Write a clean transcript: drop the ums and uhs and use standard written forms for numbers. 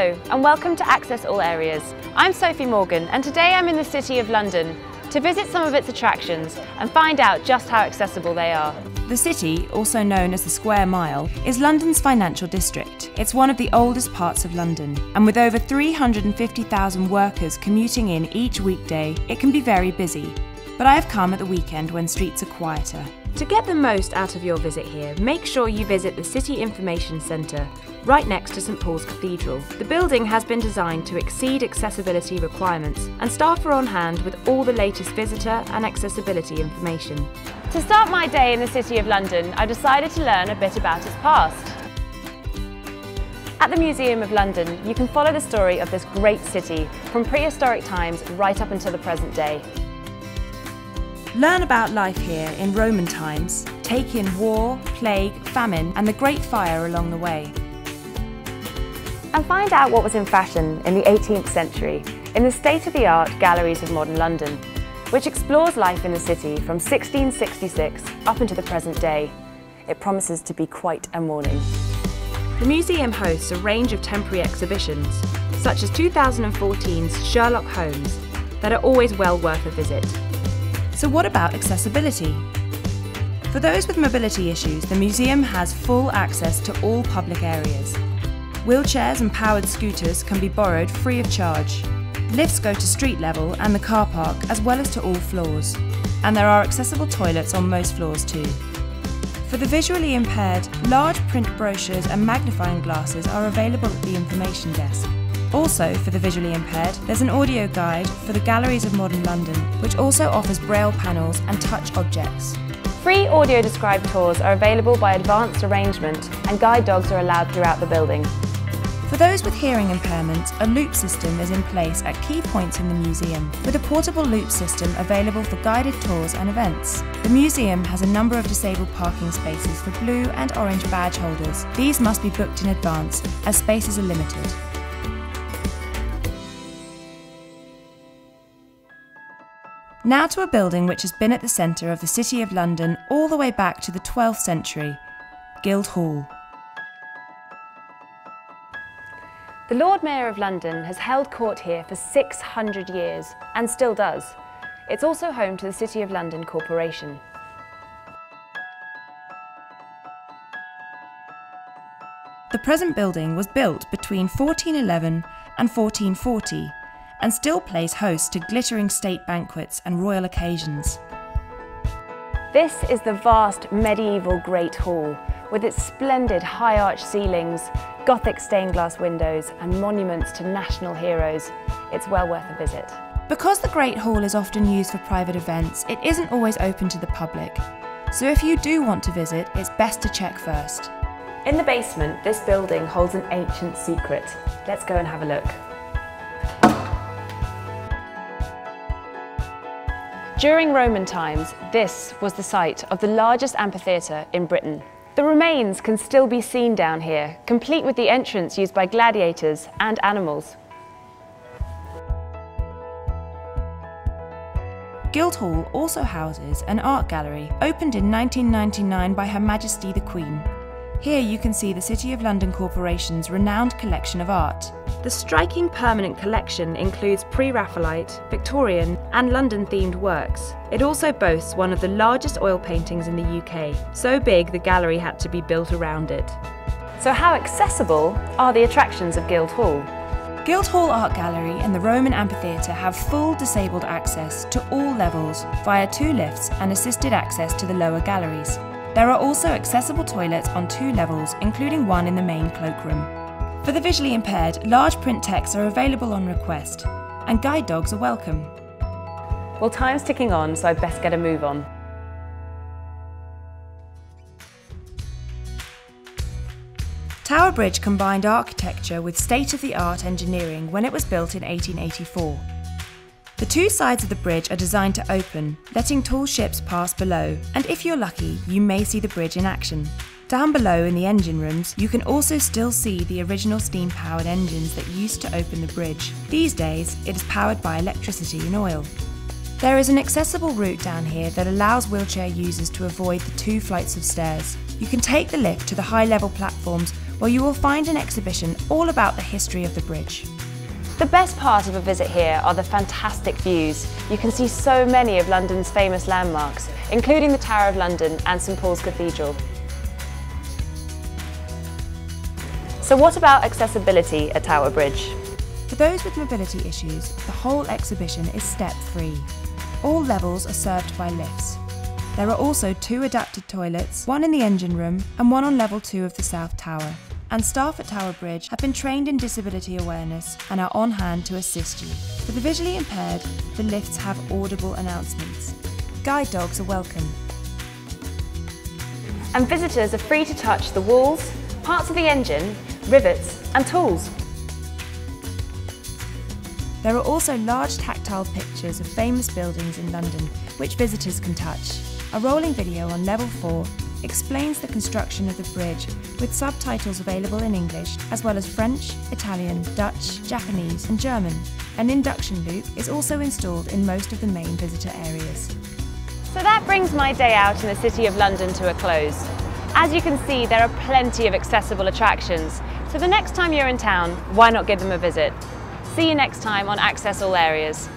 Hello and welcome to Access All Areas. I'm Sophie Morgan and today I'm in the City of London to visit some of its attractions and find out just how accessible they are. The city, also known as the Square Mile, is London's financial district. It's one of the oldest parts of London, and with over 350,000 workers commuting in each weekday, it can be very busy. But I have come at the weekend when streets are quieter. To get the most out of your visit here, make sure you visit the City Information Centre, right next to St Paul's Cathedral. The building has been designed to exceed accessibility requirements, and staff are on hand with all the latest visitor and accessibility information. To start my day in the City of London, I decided to learn a bit about its past. At the Museum of London, you can follow the story of this great city from prehistoric times right up until the present day. Learn about life here in Roman times, take in war, plague, famine and the Great Fire along the way. And find out what was in fashion in the 18th century in the state-of-the-art Galleries of Modern London, which explores life in the city from 1666 up into the present day. It promises to be quite a morning. The museum hosts a range of temporary exhibitions, such as 2014's Sherlock Holmes, that are always well worth a visit. So what about accessibility? For those with mobility issues, the museum has full access to all public areas. Wheelchairs and powered scooters can be borrowed free of charge. Lifts go to street level and the car park, as well as to all floors. And there are accessible toilets on most floors too. For the visually impaired, large print brochures and magnifying glasses are available at the information desk. Also, for the visually impaired, there's an audio guide for the Galleries of Modern London, which also offers braille panels and touch objects. Free audio described tours are available by advanced arrangement, and guide dogs are allowed throughout the building. For those with hearing impairments, a loop system is in place at key points in the museum, with a portable loop system available for guided tours and events. The museum has a number of disabled parking spaces for blue and orange badge holders. These must be booked in advance, as spaces are limited. Now to a building which has been at the centre of the City of London all the way back to the 12th century, Guildhall. The Lord Mayor of London has held court here for 600 years and still does. It's also home to the City of London Corporation. The present building was built between 1411 and 1440 and still plays host to glittering state banquets and royal occasions. This is the vast medieval Great Hall with its splendid high-arched ceilings, Gothic stained glass windows and monuments to national heroes. It's well worth a visit. Because the Great Hall is often used for private events, it isn't always open to the public. So if you do want to visit, it's best to check first. In the basement, this building holds an ancient secret. Let's go and have a look. During Roman times, this was the site of the largest amphitheatre in Britain. The remains can still be seen down here, complete with the entrance used by gladiators and animals. Guildhall also houses an art gallery, opened in 1999 by Her Majesty the Queen. Here you can see the City of London Corporation's renowned collection of art. The striking permanent collection includes pre-Raphaelite, Victorian and London-themed works. It also boasts one of the largest oil paintings in the UK, so big the gallery had to be built around it. So how accessible are the attractions of Guildhall? Guildhall Art Gallery and the Roman Amphitheatre have full disabled access to all levels via 2 lifts and assisted access to the lower galleries. There are also accessible toilets on 2 levels, including one in the main cloakroom. For the visually impaired, large print texts are available on request, and guide dogs are welcome. Well, time's ticking on, so I'd best get a move on. Tower Bridge combined architecture with state-of-the-art engineering when it was built in 1884. The 2 sides of the bridge are designed to open, letting tall ships pass below, and if you're lucky, you may see the bridge in action. Down below in the engine rooms, you can also still see the original steam-powered engines that used to open the bridge. These days, it is powered by electricity and oil. There is an accessible route down here that allows wheelchair users to avoid the 2 flights of stairs. You can take the lift to the high-level platforms where you will find an exhibition all about the history of the bridge. The best part of a visit here are the fantastic views. You can see so many of London's famous landmarks, including the Tower of London and St Paul's Cathedral. So what about accessibility at Tower Bridge? For those with mobility issues, the whole exhibition is step-free. All levels are served by lifts. There are also 2 adapted toilets, one in the engine room and one on level 2 of the South Tower. And staff at Tower Bridge have been trained in disability awareness and are on hand to assist you. For the visually impaired, the lifts have audible announcements. Guide dogs are welcome. And visitors are free to touch the walls, parts of the engine, rivets and tools. There are also large tactile pictures of famous buildings in London, which visitors can touch. A rolling video on level 4 explains the construction of the bridge, with subtitles available in English, as well as French, Italian, Dutch, Japanese and German. An induction loop is also installed in most of the main visitor areas. So that brings my day out in the City of London to a close. As you can see, there are plenty of accessible attractions, so the next time you're in town, why not give them a visit? See you next time on Access All Areas.